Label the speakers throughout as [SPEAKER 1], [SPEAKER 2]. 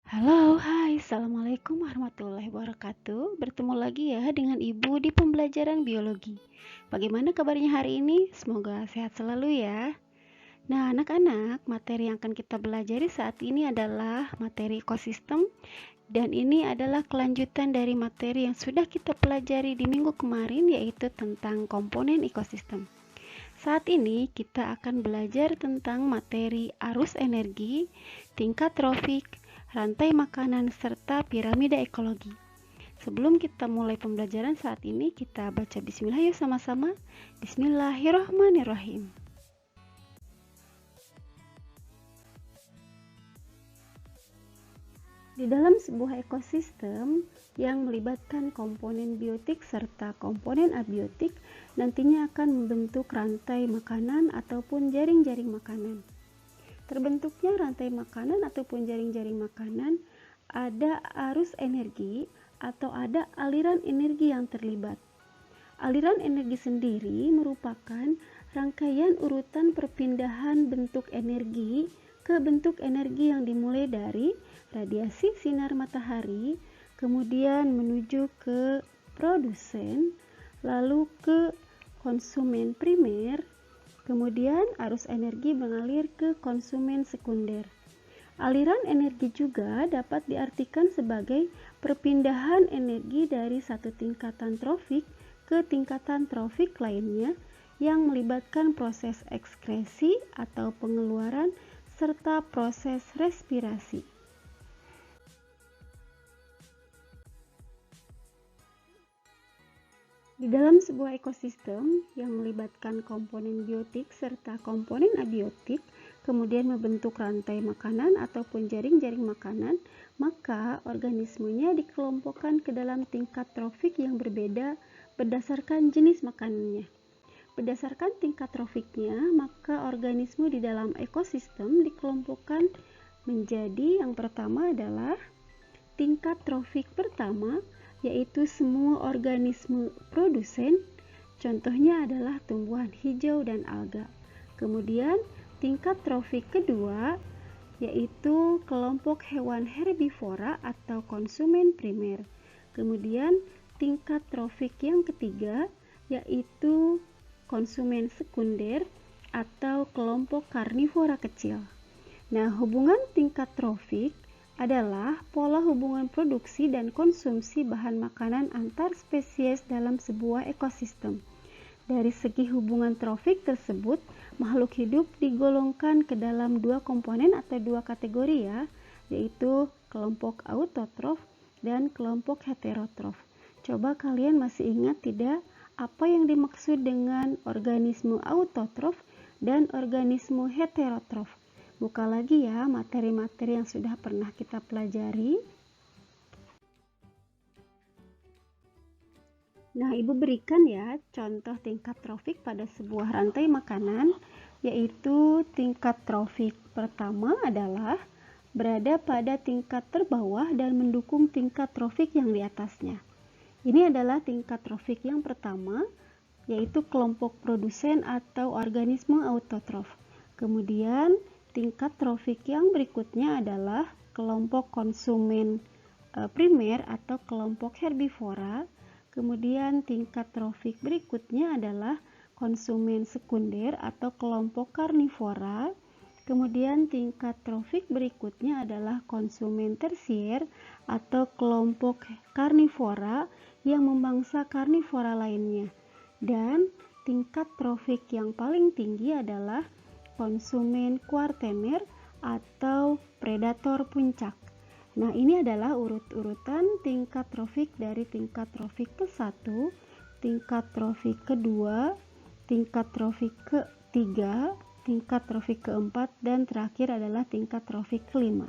[SPEAKER 1] Halo, hai, Assalamualaikum warahmatullahi wabarakatuh. Bertemu lagi ya dengan Ibu di pembelajaran biologi. Bagaimana kabarnya hari ini? Semoga sehat selalu ya. Nah, anak-anak, materi yang akan kita pelajari saat ini adalah materi ekosistem, dan ini adalah kelanjutan dari materi yang sudah kita pelajari di minggu kemarin, yaitu tentang komponen ekosistem. Saat ini kita akan belajar tentang materi arus energi, tingkat trofik, rantai makanan, serta piramida ekologi. Sebelum kita mulai pembelajaran saat ini, kita baca bismillah yuk sama-sama. Bismillahirrahmanirrahim. Di dalam sebuah ekosistem yang melibatkan komponen biotik serta komponen abiotik, nantinya akan membentuk rantai makanan ataupun jaring-jaring makanan. Terbentuknya rantai makanan ataupun jaring-jaring makanan, ada arus energi atau ada aliran energi yang terlibat. Aliran energi sendiri merupakan rangkaian urutan perpindahan bentuk energi ke bentuk energi yang dimulai dari radiasi sinar matahari, kemudian menuju ke produsen, lalu ke konsumen primer, kemudian arus energi mengalir ke konsumen sekunder. Aliran energi juga dapat diartikan sebagai perpindahan energi dari satu tingkatan trofik ke tingkatan trofik lainnya yang melibatkan proses ekskresi atau pengeluaran serta proses respirasi. Di dalam sebuah ekosistem yang melibatkan komponen biotik serta komponen abiotik, kemudian membentuk rantai makanan ataupun jaring-jaring makanan, maka organismenya dikelompokkan ke dalam tingkat trofik yang berbeda berdasarkan jenis makanannya. Berdasarkan tingkat trofiknya, maka organisme di dalam ekosistem dikelompokkan menjadi yang pertama adalah tingkat trofik pertama, yaitu semua organisme produsen, contohnya adalah tumbuhan hijau dan alga. Kemudian tingkat trofik kedua, yaitu kelompok hewan herbivora atau konsumen primer. Kemudian tingkat trofik yang ketiga, yaitu konsumen sekunder atau kelompok karnivora kecil. Nah, hubungan tingkat trofik adalah pola hubungan produksi dan konsumsi bahan makanan antar spesies dalam sebuah ekosistem. Dari segi hubungan trofik tersebut, makhluk hidup digolongkan ke dalam dua komponen atau dua kategori ya, yaitu kelompok autotrof dan kelompok heterotrof. Coba kalian masih ingat tidak apa yang dimaksud dengan organisme autotrof dan organisme heterotrof? Buka lagi ya materi-materi yang sudah pernah kita pelajari. Nah, Ibu berikan ya contoh tingkat trofik pada sebuah rantai makanan, yaitu tingkat trofik pertama adalah berada pada tingkat terbawah dan mendukung tingkat trofik yang di atasnya. Ini adalah tingkat trofik yang pertama, yaitu kelompok produsen atau organisme autotrof. Kemudian tingkat trofik yang berikutnya adalah kelompok konsumen primer atau kelompok herbivora. Kemudian tingkat trofik berikutnya adalah konsumen sekunder atau kelompok karnivora. Kemudian tingkat trofik berikutnya adalah konsumen tersier atau kelompok karnivora yang memangsa karnivora lainnya. Dan tingkat trofik yang paling tinggi adalah konsumen kuartener atau predator puncak. Nah, ini adalah urut-urutan tingkat trofik dari tingkat trofik ke-1, tingkat trofik kedua, tingkat trofik ke-3, tingkat trofik ke-4, dan terakhir adalah tingkat trofik ke-5.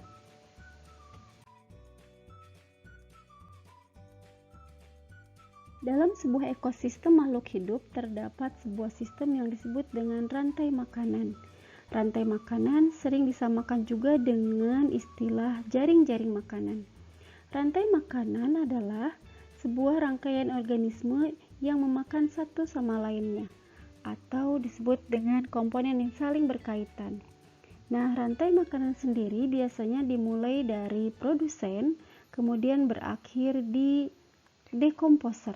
[SPEAKER 1] Dalam sebuah ekosistem makhluk hidup terdapat sebuah sistem yang disebut dengan rantai makanan. Rantai makanan sering disamakan juga dengan istilah jaring-jaring makanan. Rantai makanan adalah sebuah rangkaian organisme yang memakan satu sama lainnya, atau disebut dengan komponen yang saling berkaitan. Nah, rantai makanan sendiri biasanya dimulai dari produsen, kemudian berakhir di dekomposer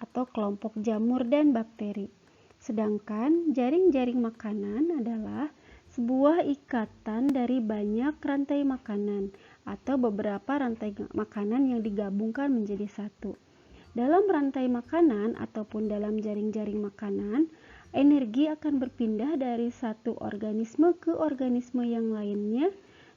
[SPEAKER 1] atau kelompok jamur dan bakteri. Sedangkan jaring-jaring makanan adalah sebuah ikatan dari banyak rantai makanan atau beberapa rantai makanan yang digabungkan menjadi satu. Dalam rantai makanan ataupun dalam jaring-jaring makanan, energi akan berpindah dari satu organisme ke organisme yang lainnya,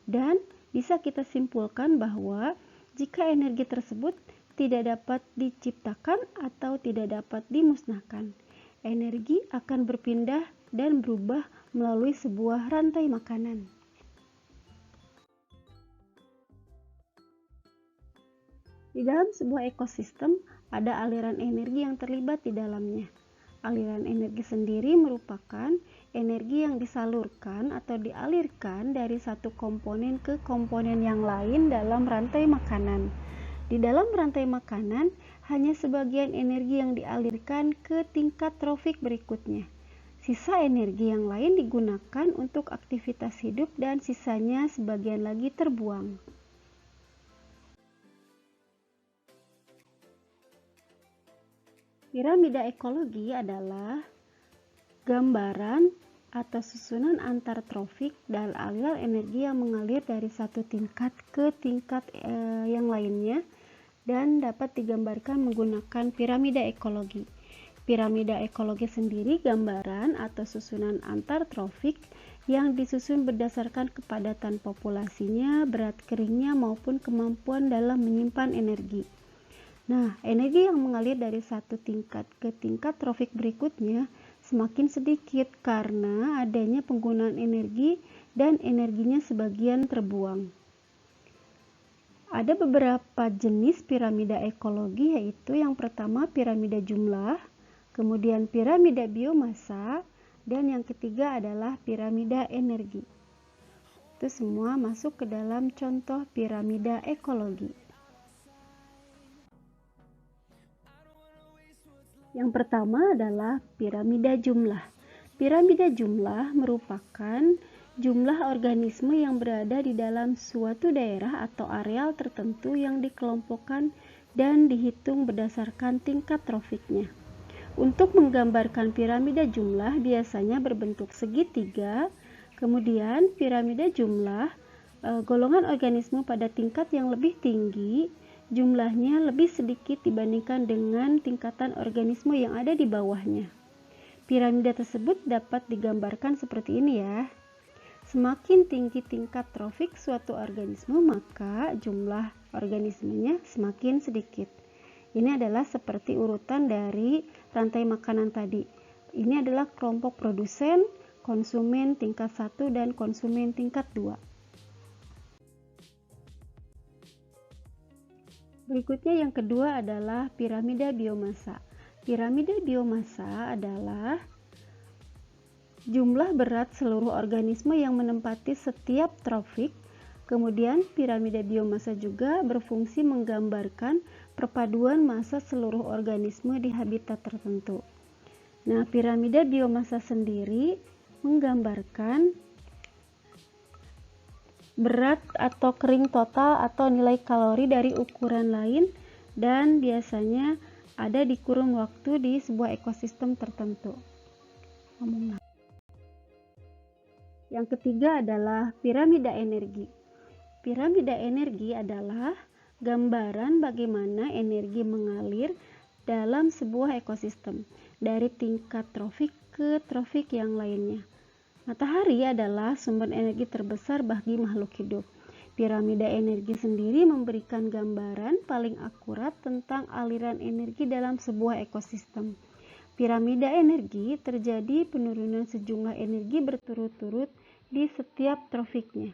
[SPEAKER 1] dan bisa kita simpulkan bahwa jika energi tersebut tidak dapat diciptakan atau tidak dapat dimusnahkan, energi akan berpindah dan berubah melalui sebuah rantai makanan. Di dalam sebuah ekosistem, ada aliran energi yang terlibat di dalamnya. Aliran energi sendiri merupakan energi yang disalurkan atau dialirkan dari satu komponen ke komponen yang lain dalam rantai makanan. Di dalam rantai makanan, hanya sebagian energi yang dialirkan ke tingkat trofik berikutnya. Sisa energi yang lain digunakan untuk aktivitas hidup dan sisanya sebagian lagi terbuang. Piramida ekologi adalah gambaran atau susunan antar trofik dan aliran energi yang mengalir dari satu tingkat ke tingkat yang lainnya dan dapat digambarkan menggunakan piramida ekologi. Piramida ekologi sendiri gambaran atau susunan antar trofik yang disusun berdasarkan kepadatan populasinya, berat keringnya, maupun kemampuan dalam menyimpan energi. Nah, energi yang mengalir dari satu tingkat ke tingkat trofik berikutnya semakin sedikit karena adanya penggunaan energi dan energinya sebagian terbuang. Ada beberapa jenis piramida ekologi, yaitu yang pertama piramida jumlah, kemudian piramida biomasa, dan yang ketiga adalah piramida energi. Itu semua masuk ke dalam contoh piramida ekologi. Yang pertama adalah piramida jumlah. Piramida jumlah merupakan jumlah organisme yang berada di dalam suatu daerah atau areal tertentu yang dikelompokkan dan dihitung berdasarkan tingkat trofiknya. Untuk menggambarkan piramida jumlah biasanya berbentuk segitiga, kemudian piramida jumlah golongan organisme pada tingkat yang lebih tinggi jumlahnya lebih sedikit dibandingkan dengan tingkatan organisme yang ada di bawahnya. Piramida tersebut dapat digambarkan seperti ini ya. Semakin tinggi tingkat trofik suatu organisme, maka jumlah organismenya semakin sedikit. Ini adalah seperti urutan dari rantai makanan tadi. Ini adalah kelompok produsen, konsumen tingkat 1, dan konsumen tingkat 2. Berikutnya yang kedua adalah piramida biomasa. Piramida biomasa adalah jumlah berat seluruh organisme yang menempati setiap trofik. Kemudian piramida biomasa juga berfungsi menggambarkan perpaduan massa seluruh organisme di habitat tertentu. Nah, piramida biomasa sendiri menggambarkan berat atau kering total atau nilai kalori dari ukuran lain dan biasanya ada di kurun waktu di sebuah ekosistem tertentu. Yang ketiga adalah piramida energi. Piramida energi adalah gambaran bagaimana energi mengalir dalam sebuah ekosistem dari tingkat trofik ke trofik yang lainnya. Matahari adalah sumber energi terbesar bagi makhluk hidup. Piramida energi sendiri memberikan gambaran paling akurat tentang aliran energi dalam sebuah ekosistem. Piramida energi terjadi penurunan sejumlah energi berturut-turut di setiap trofiknya.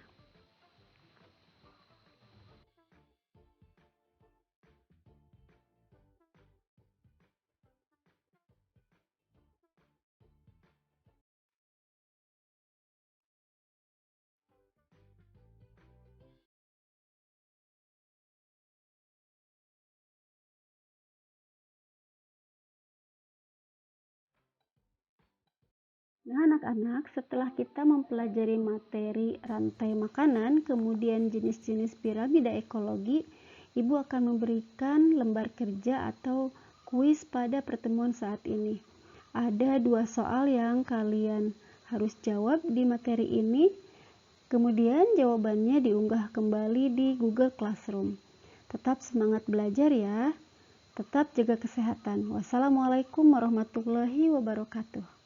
[SPEAKER 1] Nah, anak-anak, setelah kita mempelajari materi rantai makanan, kemudian jenis-jenis piramida ekologi, Ibu akan memberikan lembar kerja atau kuis pada pertemuan saat ini. Ada 2 soal yang kalian harus jawab di materi ini, kemudian jawabannya diunggah kembali di Google Classroom. Tetap semangat belajar ya, tetap jaga kesehatan. Wassalamualaikum warahmatullahi wabarakatuh.